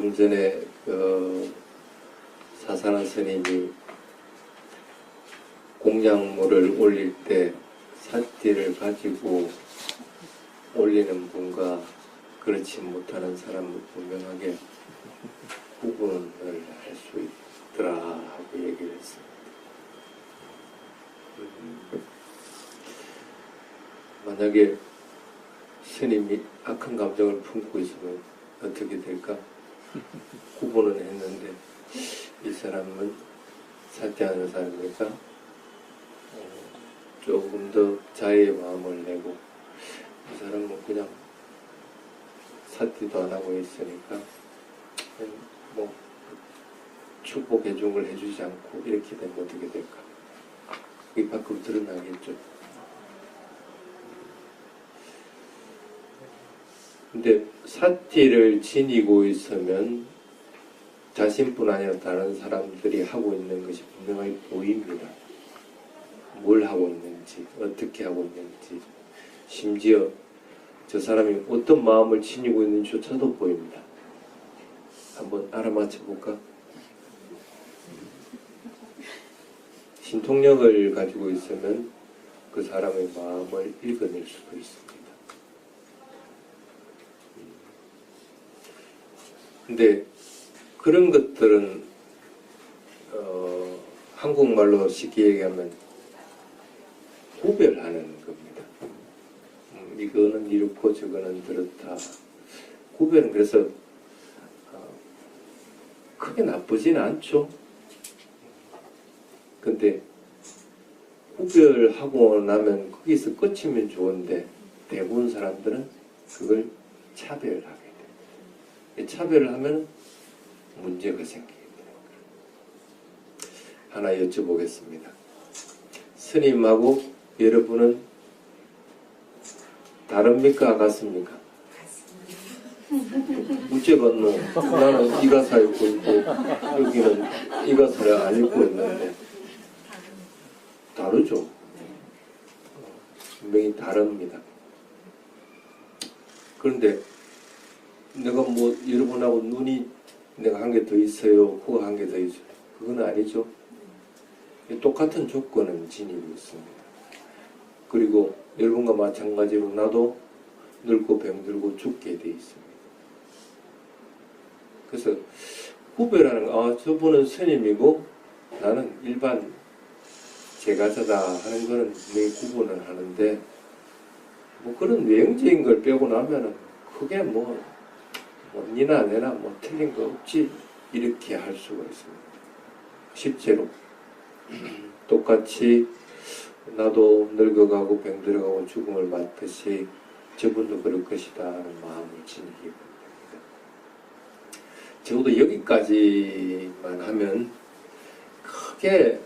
조금 전에 사산한 스님이 공양물을 올릴 때 삿띠를 가지고 올리는 분과 그렇지 못하는 사람을 분명하게 구분을 할 수 있더라 하고 얘기를 했습니다. 만약에 스님이 악한 감정을 품고 있으면 어떻게 될까? 구분은 했는데 이 사람은 삿띠하는 사람이니까 조금 더 자애의 마음을 내고 이 사람은 그냥 삿띠도 안 하고 있으니까 뭐 축복 해중을 해주지 않고 이렇게 되면 어떻게 될까? 이 밖으로 드러나겠죠. 근데 삿띠를 지니고 있으면 자신뿐 아니라 다른 사람들이 하고 있는 것이 분명하게 보입니다. 뭘 하고 있는지, 어떻게 하고 있는지, 심지어 저 사람이 어떤 마음을 지니고 있는지조차도 보입니다. 한번 알아맞혀 볼까? 신통력을 가지고 있으면 그 사람의 마음을 읽어낼 수도 있습니다. 근데 그런 것들은 한국말로 쉽게 얘기하면 구별하는 겁니다. 이거는 이렇고 저거는 그렇다. 구별은 그래서 크게 나쁘진 않죠. 근데 구별하고 나면 거기서 끝이면 좋은데 대부분 사람들은 그걸 차별하게 됩니다. 차별을 하면 문제가 생기게 됩니다. 하나 여쭤보겠습니다. 스님하고 여러분은 다릅니까? 같습니까? 우째가 나는 이 가사 입고 있고 여기는 이 가사를 안 입고 있는데 다르죠. 분명히 다릅니다. 그런데 내가 뭐 여러분하고 눈이 내가 한 개 더 있어요, 코가 한 개 더 있어요. 그건 아니죠. 똑같은 조건은 지니고 있습니다. 그리고 여러분과 마찬가지로 나도 늙고 병들고 죽게 돼 있습니다. 그래서 구별하는 거, 저분은 스님이고 나는 일반 제가자다 하는 거는 분명히 구분을 하는데 뭐 그런 외형적인 걸 빼고 나면은 크게 뭐 니나 내나 뭐 틀린 거 없지 이렇게 할 수가 있습니다. 실제로 똑같이 나도 늙어가고 병들어가고 죽음을 맞듯이 저분도 그럴 것이다 하는 마음을 지니기 바랍니다. 적어도 여기까지만 하면 크게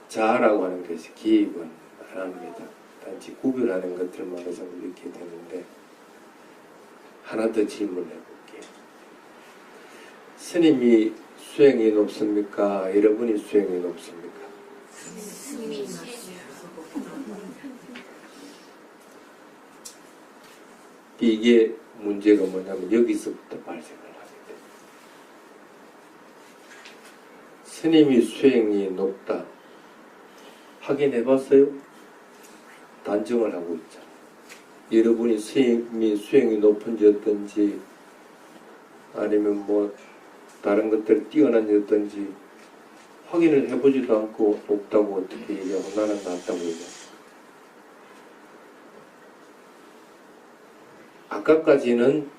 자아라고 하는 것이 기입은 안 합니다. 단지 구별하는 것들만으로 이렇게 되는데 하나 더 질문해 볼게요. 스님이 수행이 높습니까? 여러분이 수행이 높습니까? 이게 문제가 뭐냐면 여기서부터 발생을 합니다. 스님이 수행이 높다. 확인해 봤어요? 단정을 하고 있잖아요. 여러분이 스님이 수행이 높은지 어떤지 아니면 뭐 다른 것들이 뛰어난지 어떤지 확인을 해보지도 않고 높다고 어떻게 얘기하고 나는 낮다고 얘기하고 아까까지는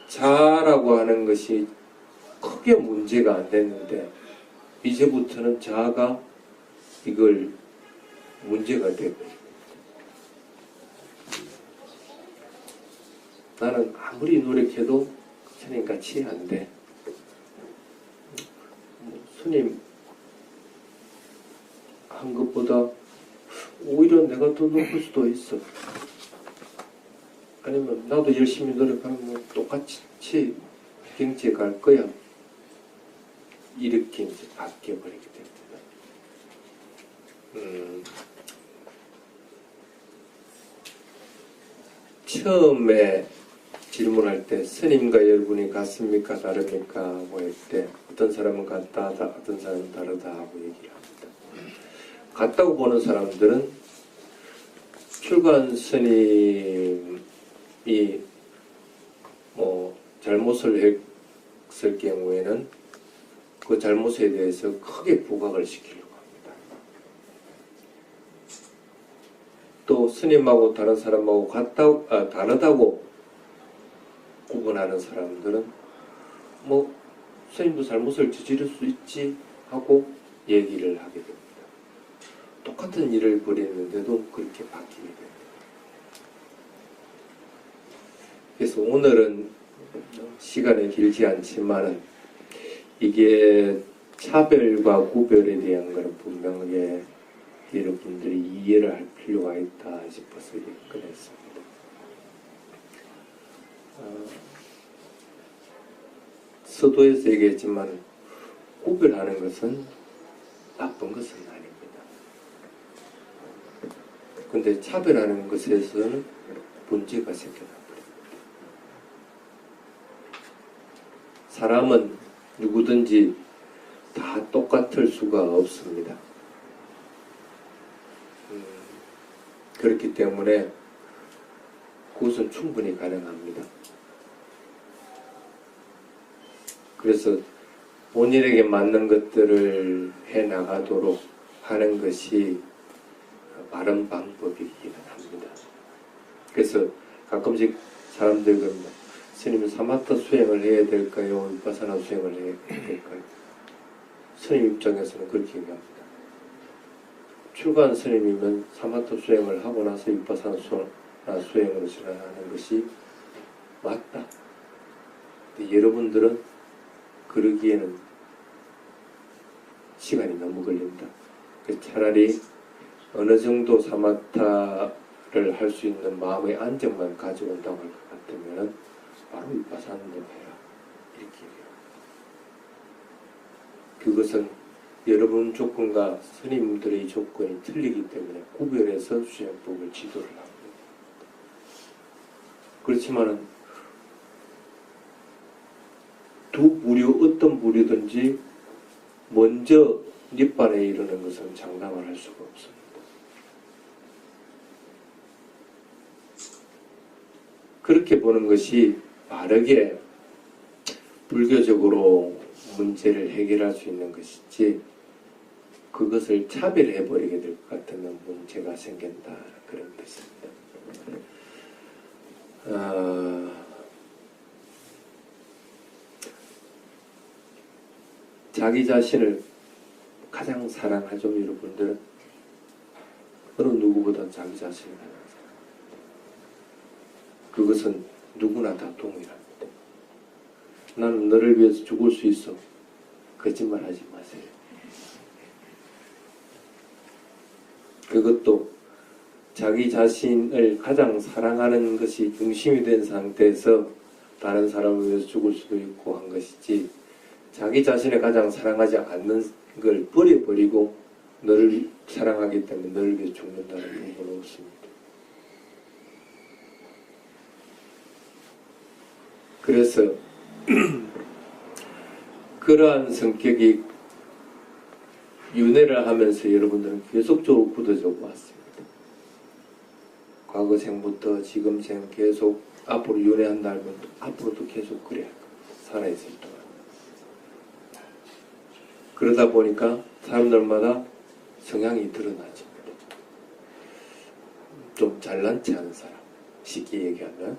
자아라고 하는 것이 크게 문제가 안 됐는데 이제부터는 자아가 이걸 문제가 되고 나는 아무리 노력해도 스님같이 안 돼. 스님 한 것보다 오히려 내가 더 높을 수도 있어. 아니면 나도 열심히 노력하면 뭐 똑같이 경지에 갈 거야. 이렇게 이제 바뀌어버리게 됩니다. 처음에 질문할 때 스님과 여러분이 같습니까 다릅니까 하고 할 때 어떤 사람은 같다 어떤 사람은 다르다 하고 얘기를 합니다. 같다고 보는 사람들은 출가한 스님이 잘못을 했을 경우에는 그 잘못에 대해서 크게 부각을 시키려고 합니다. 또 스님하고 다른 사람하고 다르다고 구분하는 사람들은 스님도 잘못을 저지를 수 있지 하고 얘기를 하게 됩니다. 똑같은 일을 벌였는데도 그렇게 바뀌게 됩니다. 그래서 오늘은 시간이 길지 않지만은 이게 차별과 구별에 대한 것은 분명하게 여러분들이 이해를 할 필요가 있다 싶어서 꺼냈습니다. 서도에서 얘기했지만 구별하는 것은 나쁜 것은 아닙니다. 근데 차별하는 것에서는 문제가 생겨납니다. 사람은 누구든지 다 똑같을 수가 없습니다. 그렇기 때문에 그것은 충분히 가능합니다. 그래서 본인에게 맞는 것들을 해나가도록 하는 것이 바른 방법이기는 합니다. 그래서 가끔씩 사람들이 그럽니다. 스님은 사마타 수행을 해야 될까요? 위파사나 수행을 해야 될까요? 스님 입장에서는 그렇게 얘기합니다. 출가한 스님이면 사마타 수행을 하고 나서 위파사나 수행으로 진행하는 것이 맞다. 근데 여러분들은 그러기에는 시간이 너무 걸린다. 차라리 어느 정도 사마타를 할 수 있는 마음의 안정만 가져온다고 할 것 같으면 바로 위파사나로 해라. 이렇게 얘기해요. 그것은 여러분 조건과 스님들의 조건이 틀리기 때문에 구별해서 수행법을 지도를 합니다. 그렇지만은 두 부류 어떤 부류든지 먼저 涅槃에 이르는 것은 장담을 할 수가 없습니다. 그렇게 보는 것이 바르게 불교적으로 문제를 해결할 수 있는 것이지 그것을 차별해버리게 될 것 같으면 문제가 생긴다 그런 뜻입니다. 자기 자신을 가장 사랑하죠. 여러분들은 어느 누구보다 자기 자신을 사랑합니다. 그것은 누구나 다 동일합니다. 나는 너를 위해서 죽을 수 있어. 거짓말 하지 마세요. 그것도 자기 자신을 가장 사랑하는 것이 중심이 된 상태에서 다른 사람을 위해서 죽을 수도 있고 한 것이지 자기 자신을 가장 사랑하지 않는 걸 버려버리고 너를 사랑하기 때문에 너를 위해서 죽는다는 부분은 없습니다. 그래서 그러한 성격이 윤회를 하면서 여러분들은 계속적으로 굳어져 왔습니다. 과거 생부터 지금 생 계속 앞으로 윤회한다면 앞으로도 계속 그래야 살아있을 동안. 그러다 보니까 사람들마다 성향이 드러나죠. 좀 잘난 체 하는 사람, 쉽게 얘기하면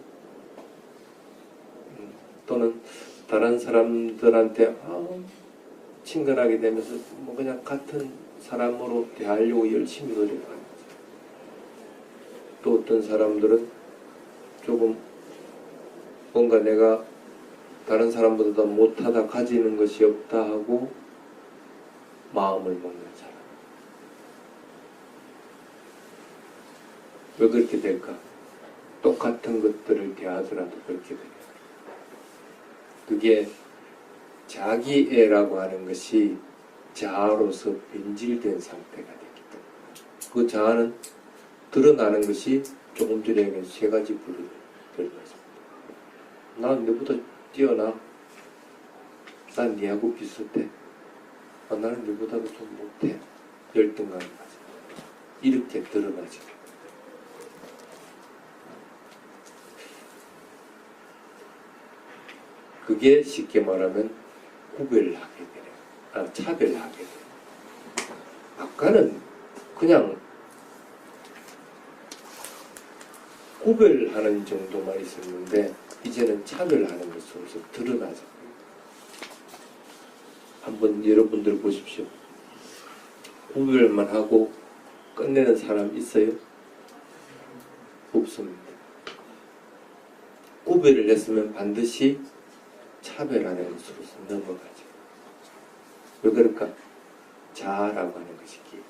또는 다른 사람들한테 친근하게 되면서 그냥 같은 사람으로 대하려고 열심히 노력하는 거죠. 또 어떤 사람들은 조금 뭔가 내가 다른 사람보다 못하다 가지는 것이 없다 하고 마음을 먹는 사람. 왜 그렇게 될까? 똑같은 것들을 대하더라도 그렇게 됩니다. 그게 자기애라고 하는 것이 자아로서 변질된 상태가 되기 때문에 그 자아는 드러나는 것이 조금 전에 얘기한 세 가지 부류를 드러났습니다. 난 너보다 뛰어나. 난 니하고 비슷해. 나는 너보다도 좀 못해. 열등감이 가지. 이렇게 드러나지. 그게 쉽게 말하면 구별을 하게 되네요. 차별을 하게 돼요. 아까는 그냥 구별하는 정도만 있었는데 이제는 차별하는 것으로서 드러나죠. 한번 여러분들 보십시오. 구별만 하고 끝내는 사람 있어요? 없습니다. 구별을 했으면 반드시 차별하는 것으로서 넘어가죠. 왜 그럴까? 자라고 하는 것이 기입.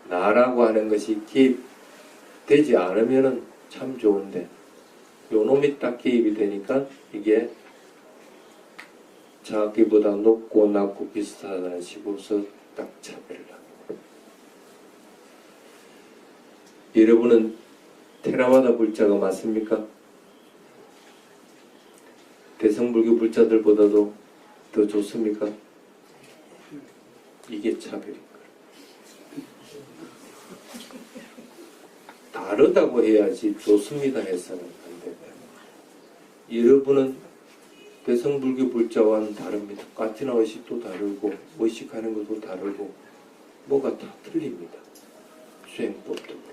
나라고 하는 것이 기입되지 않으면 참 좋은데 요놈이 딱 기입이 되니까 이게 자기보다 높고 낮고 비슷하다는 식으로서 딱 차별을 합니다. 여러분은 테라와다 불자가 맞습니까? 대성불교 불자들보다도 더 좋습니까? 이게 차별인 거예요. 다르다고 해야지 좋습니다 해서는 안 되고요. 여러분은 대성불교 불자와는 다릅니다. 까티나 의식도 다르고 의식하는 것도 다르고 뭐가 다 틀립니다. 수행법도.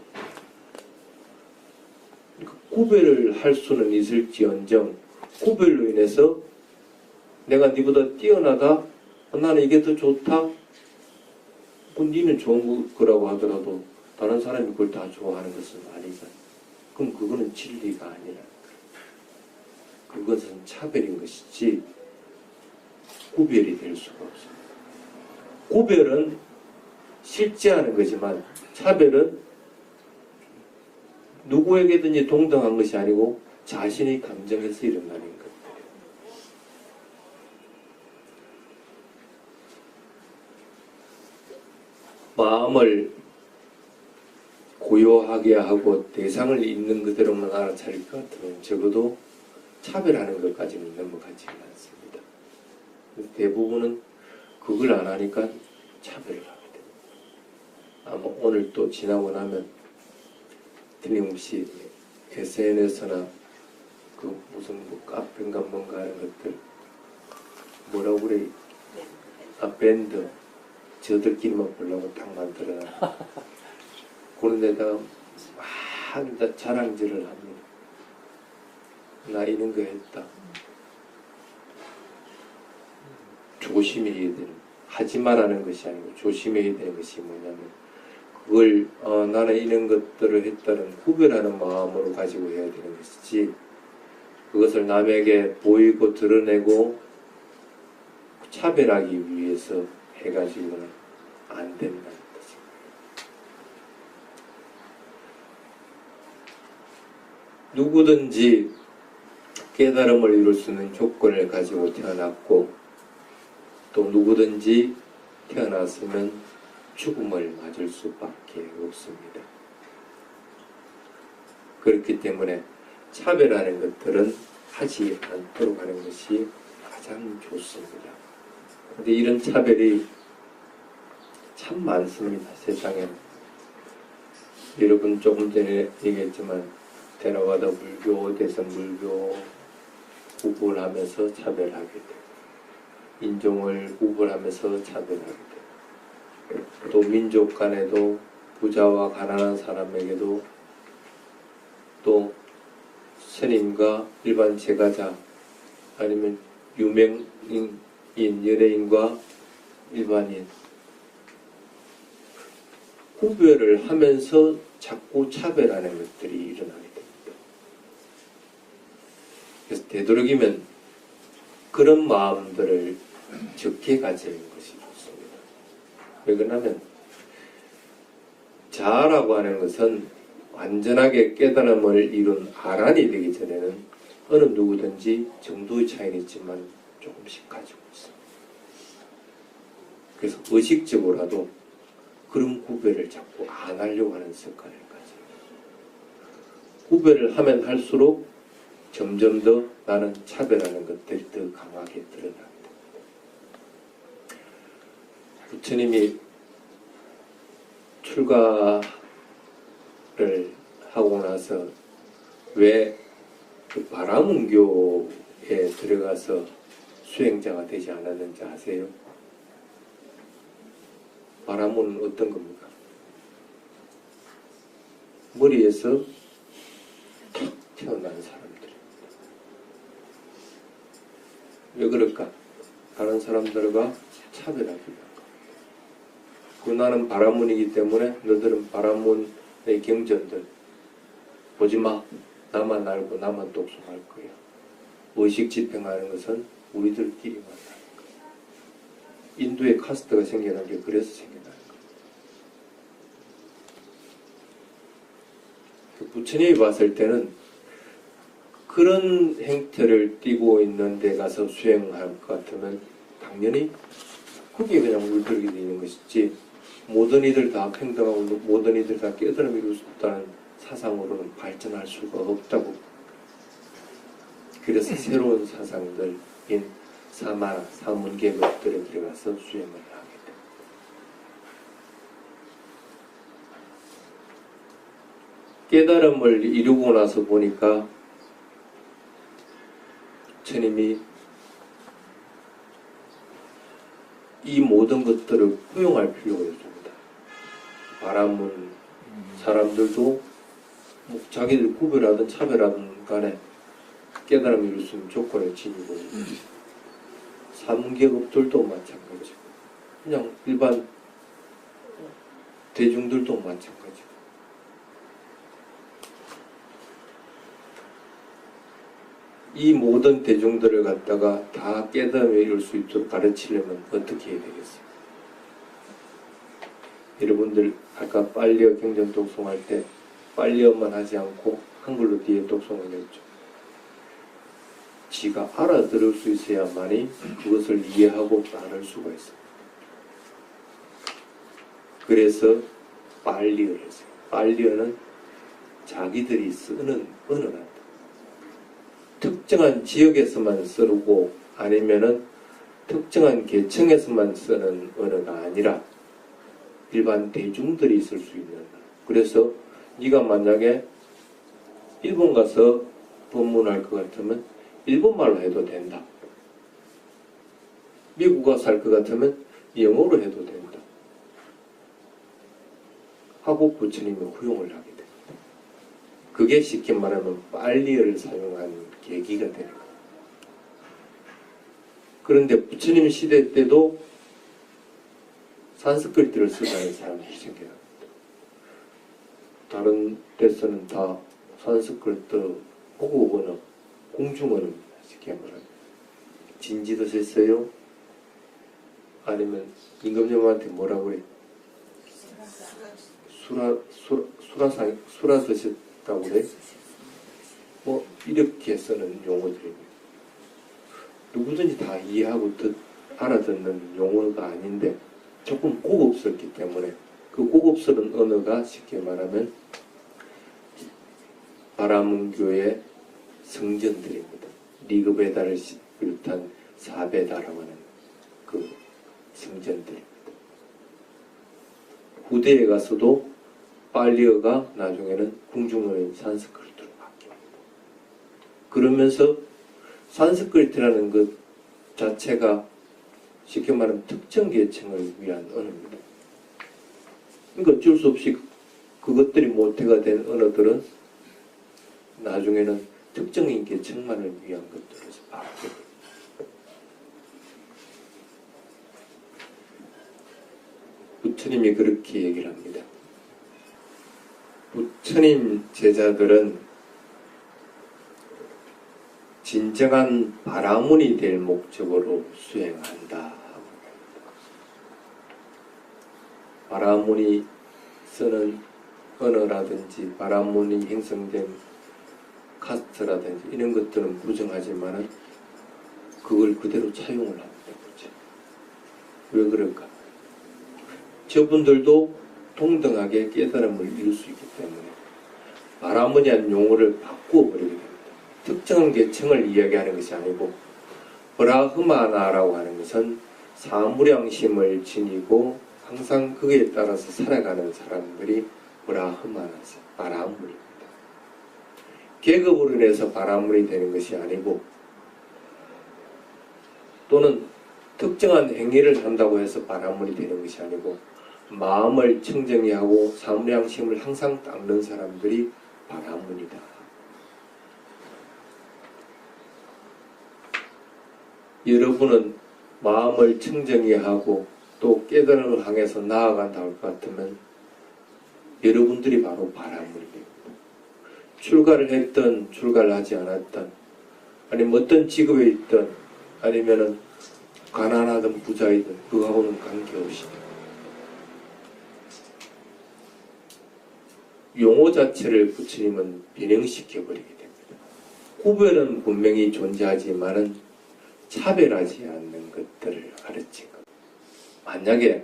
그러니까 구별을 할 수는 있을지언정 구별로 인해서 내가 니보다 뛰어나다? 나는 이게 더 좋다? 뭐 니는 좋은 거라고 하더라도 다른 사람이 그걸 다 좋아하는 것은 아니잖아. 그럼 그거는 진리가 아니라 그것은 차별인 것이지 구별이 될 수가 없습니다. 구별은 실제하는 거지만 차별은 누구에게든지 동등한 것이 아니고 자신의 감정에서 일어나는 것. 마음을 고요하게 하고 대상을 있는 그대로만 알아차릴 것 같으면 적어도 차별하는 것까지는 넘어가지 않습니다. 대부분은 그걸 안 하니까 차별을 하게 됩니다. 아마 오늘 또 지나고 나면 틀림없이 SNS나 그 무슨 뭐 카페인가 뭔가 하는 것들 뭐라고 그래? 밴드 저들끼리만 보려고 딱 만들어놔. 그런 데다가 막 자랑질을 합니다. 나 이런 거 했다. 조심해야 되는, 하지 말라는 것이 아니고 조심해야 되는 것이 뭐냐면 그걸 나는 이런 것들을 했다는 구별하는 마음으로 가지고 해야 되는 것이지 그것을 남에게 보이고 드러내고 차별하기 위해서 해가지고는 안 된다는 거죠. 누구든지 깨달음을 이룰 수 있는 조건을 가지고 태어났고 또 누구든지 태어났으면 죽음을 맞을 수밖에 없습니다. 그렇기 때문에 차별하는 것들은 하지 않도록 하는 것이 가장 좋습니다. 근데 이런 차별이 참 많습니다. 세상에. 여러분 조금 전에 얘기했지만 테라와다 불교, 대성불교 구분하면서 차별하게 돼요. 인종을 구분하면서 차별하게 돼요. 또 민족 간에도 부자와 가난한 사람에게도 또 스님과 일반 제가자 아니면 유명인 연예인과 일반인 구별을 하면서 자꾸 차별하는 것들이 일어나게 됩니다. 그래서 되도록이면 그런 마음들을 적게 가지는 것이 좋습니다. 왜 그러냐면 자아라고 하는 것은 완전하게 깨달음을 이룬 아란이 되기 전에는 어느 누구든지 정도의 차이는 있지만 조금씩 가지고 있습니다. 그래서 의식적으로라도 그런 구별을 자꾸 안 하려고 하는 습관을 가져요. 구별을 하면 할수록 점점 더 나는 차별하는 것들이 더 강하게 드러납니다. 부처님이 출가를 하고 나서 왜 그 바라문교에 들어가서 수행자가 되지 않았는지 아세요? 바라문은 어떤 겁니까? 머리에서 탁 태어난 사람들입니다. 왜 그럴까? 다른 사람들과 차별하기 위한 거. 나는 바라문이기 때문에 너들은 바라문의 경전들 보지마. 나만 알고 나만 독송할 거야. 의식 집행하는 것은 우리들끼리만 하는 거야. 인도에 카스트가 생겨난 게 그래서 생겨난 거야. 부처님이 봤을 때는 그런 행태를 띠고 있는 데 가서 수행할 것 같으면 당연히 거기에 그냥 물들게 되는 것이지, 모든 이들 다 평등하고 모든 이들 다 깨달음을 이룰 수 없다는 사상으로는 발전할 수가 없다고. 그래서 새로운 사상들인 사마나, 사문계급들에 들어가서 수행을 하게 됩니다. 깨달음을 이루고 나서 보니까 부처님이 이 모든 것들을 포용할 필요가 있습니다. 바라문 사람들도 뭐 자기들 구별하든 차별하든 간에 깨달음을 이룰 수 있는 조건을 지니고 있는 사문계급들도 마찬가지고 그냥 일반 대중들도 마찬가지고 이 모든 대중들을 갖다가 다 깨달음을 이룰 수 있도록 가르치려면 어떻게 해야 되겠어요? 여러분들 아까 빨리어 경전 독송할 때 빨리어만 하지 않고 한글로 뒤에 독송을 했죠. 지가 알아들을 수 있어야만이 그것을 이해하고 따를 수가 있어요. 그래서 빨리어를 했어요. 빨리어는 자기들이 쓰는 언어란다. 특정한 지역에서만 쓰고 아니면은 특정한 계층에서만 쓰는 언어가 아니라 일반 대중들이 있을 수 있는 언어. 그래서 네가 만약에 일본 가서 법문할 것 같으면 일본말로 해도 된다. 미국 가서 살 것 같으면 영어로 해도 된다. 하고 부처님이 후용을 하게 됩니다. 그게 쉽게 말하면 빨리어를 사용한 계기가 되는 거예요. 그런데 부처님 시대 때도 산스크리트를 쓰다는 사람들이 생겨납니다. 다른 데서는 다 산스크리트 고급 언어, 공중 언어입니다. 쉽게 말하면. 진지도 썼어요? 아니면 임금님한테 뭐라고 해? 수라 쓰셨다고 그래? 뭐 이렇게 쓰는 용어들입니다. 누구든지 다 이해하고 알아듣는 용어가 아닌데 조금 고급스럽기 때문에 그 고급스러운 언어가 쉽게 말하면 바라문교의 성전들입니다. 리그베다를 비롯한 사베다라고 하는 그 성전들입니다. 후대에 가서도 빨리어가 나중에는 궁중어인 산스크리트로 바뀝니다. 그러면서 산스크리트라는 것 자체가 쉽게 말하면 특정 계층을 위한 언어입니다. 그러니까 어쩔 수 없이 그것들이 모태가 된 언어들은 나중에는 특정인 계층만을 위한 것들에서 바뀌게 됩니다. 부처님이 그렇게 얘기를 합니다. 부처님 제자들은 진정한 바라문이 될 목적으로 수행한다. 바라문이 쓰는 언어라든지 바라문이 형성된 카스트라든지 이런 것들은 부정하지만 그걸 그대로 차용을 합니다. 왜 그럴까? 저분들도 동등하게 깨달음을 이룰 수 있기 때문에 바라문이라는 용어를 바꾸어 버리게 됩니다. 특정한 계층을 이야기하는 것이 아니고 브라흐마나라고 하는 것은 사무량심을 지니고 항상 그에 따라서 살아가는 사람들이 바라물입니다. 계급으로 인해서 바라물이 되는 것이 아니고 또는 특정한 행위를 한다고 해서 바라물이 되는 것이 아니고 마음을 청정히 하고 사무량심을 항상 닦는 사람들이 바라물이다. 여러분은 마음을 청정히 하고 또 깨달음을 향해서 나아간다 할 것 같으면 여러분들이 바로 바라물입니다. 출가를 했든 출가를 하지 않았든 아니면 어떤 직업에 있든 아니면은 가난하든 부자이든 그거하고는 관계없이 용어 자체를 부처님은 변형시켜버리게 됩니다. 구별은 분명히 존재하지만은 차별하지 않는 것들을 가르친 것. 만약에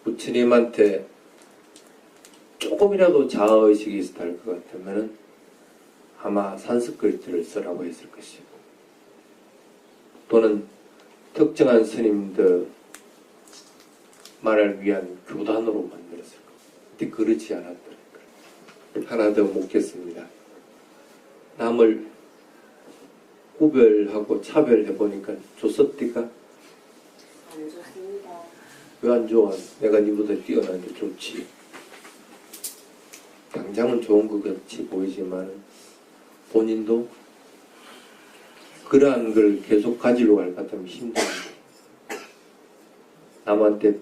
부처님한테 조금이라도 자아의식이 있었다 할 것 같으면 아마 산스크리트를 쓰라고 했을 것이고 또는 특정한 스님들 말을 위한 교단으로 만들었을 겁니다. 근데 그렇지 않았더라고요. 하나 더 묻겠습니다. 남을 구별하고 차별해보니까 좋습니까? 안 좋습니다. 왜 안 좋아? 내가 니보다 뛰어나는데 좋지. 당장은 좋은 것 같이 보이지만 본인도 그러한 걸 계속 가지러 갈 것 같으면 힘듭니다. 남한테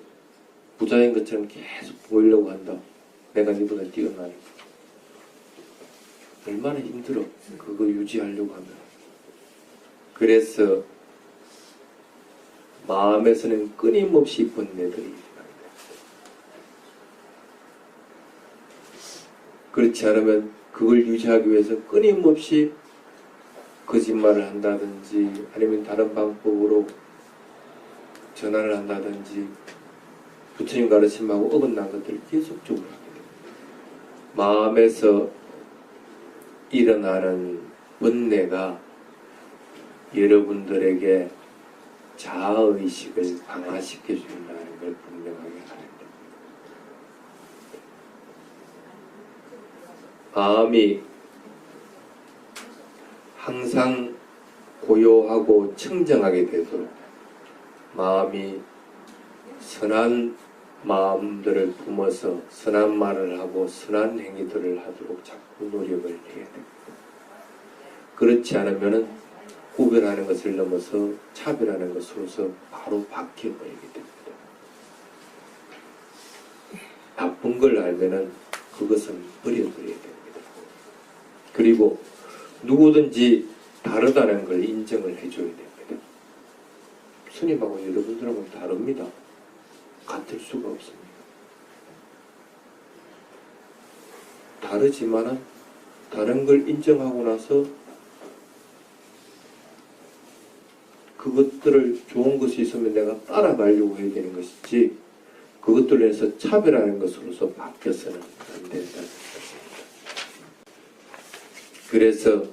부자인 것처럼 계속 보이려고 한다. 내가 니보다 뛰어나니까. 얼마나 힘들어. 그거 유지하려고 하면. 그래서 마음에서는 끊임없이 번뇌들이 일어납니다. 그렇지 않으면 그걸 유지하기 위해서 끊임없이 거짓말을 한다든지 아니면 다른 방법으로 전화를 한다든지 부처님 가르침하고 어긋난 것들을 계속적으로 하게 됩니다. 마음에서 일어나는 번뇌가 여러분들에게 자아의식을 강화시켜 준다는 걸 분명하게 알아야 됩니다. 마음이 항상 고요하고 청정하게 되도록 마음이 선한 마음들을 품어서 선한 말을 하고 선한 행위들을 하도록 자꾸 노력을 해야 됩니다. 그렇지 않으면 구별하는 것을 넘어서 차별하는 것으로서 바로 바뀌어버리게 됩니다. 나쁜 걸 알면은 그것은 버려버려야 됩니다. 그리고 누구든지 다르다는 걸 인정을 해줘야 됩니다. 스님하고 여러분들하고는 다릅니다. 같을 수가 없습니다. 다르지만은 다른 걸 인정하고 나서 그것들을 좋은 것이 있으면 내가 따라가려고 해야 되는 것이지 그것들로 해서 차별하는 것으로서 바뀌어서는 안 된다는 것입니다. 그래서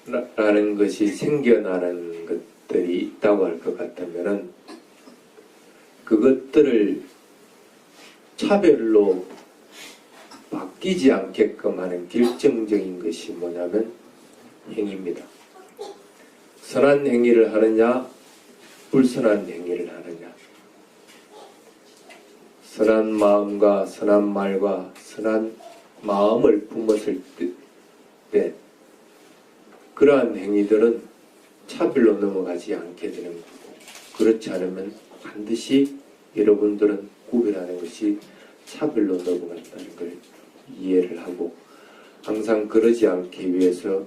자아라는 것이 생겨나는 것들이 있다고 할 것 같다면은 그것들을 차별로 바뀌지 않게끔 하는 결정적인 것이 뭐냐면 행위입니다. 선한 행위를 하느냐 불선한 행위를 하느냐 선한 마음과 선한 말과 선한 마음을 품었을 때 그러한 행위들은 차별로 넘어가지 않게 되는 거고 그렇지 않으면 반드시 여러분들은 구별하는 것이 차별로 넘어간다는 걸 이해를 하고 항상 그러지 않기 위해서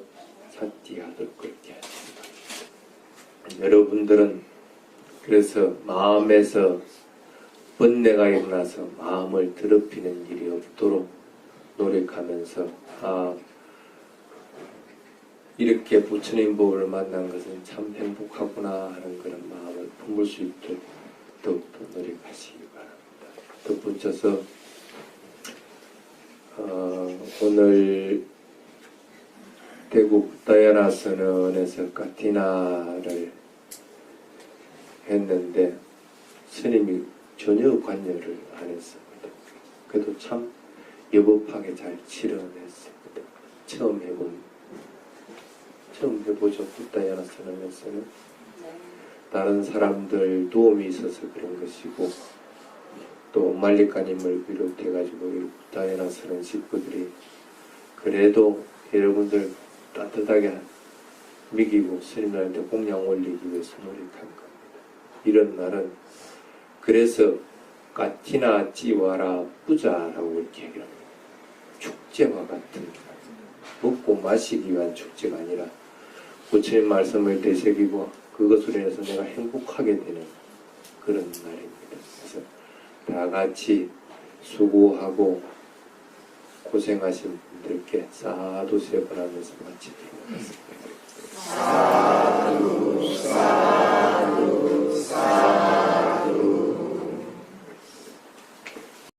사티하도록 그렇게 하십니다. 여러분들은 그래서 마음에서 번뇌가 일어나서 마음을 더럽히는 일이 없도록 노력하면서 이렇게 부처님 법을 만난 것은 참 행복하구나 하는 그런 마음을 품을 수 있도록 더욱더 노력하시기 바랍니다. 덧붙여서 오늘 대구 다이아나 선언에서 까티나를 했는데 스님이 전혀 관여를 안 했습니다. 그래도 참 여법하게 잘 치러냈습니다. 처음 해보죠. 다이아나 선언에서는 네. 다른 다른 사람들 도움이 있어서 그런 것이고 또 말리까님을 비롯해가지고 이 다이아나 선언 식구들이 그래도 여러분들 따뜻하게 먹이고 스님들한테 공양 올리기 위해서 노력한 겁니다. 이런 날은 그래서 까티나 찌와라 뿌자라고 이렇게 얘기를 합니다. 축제와 같은 먹고 마시기 위한 축제가 아니라 부처님 말씀을 되새기고 그것으로 인해서 내가 행복하게 되는 그런 날입니다. 그래서 다 같이 수고하고 고생하신 분들께 사두 세 번 하면서 마치도록 하겠습니다.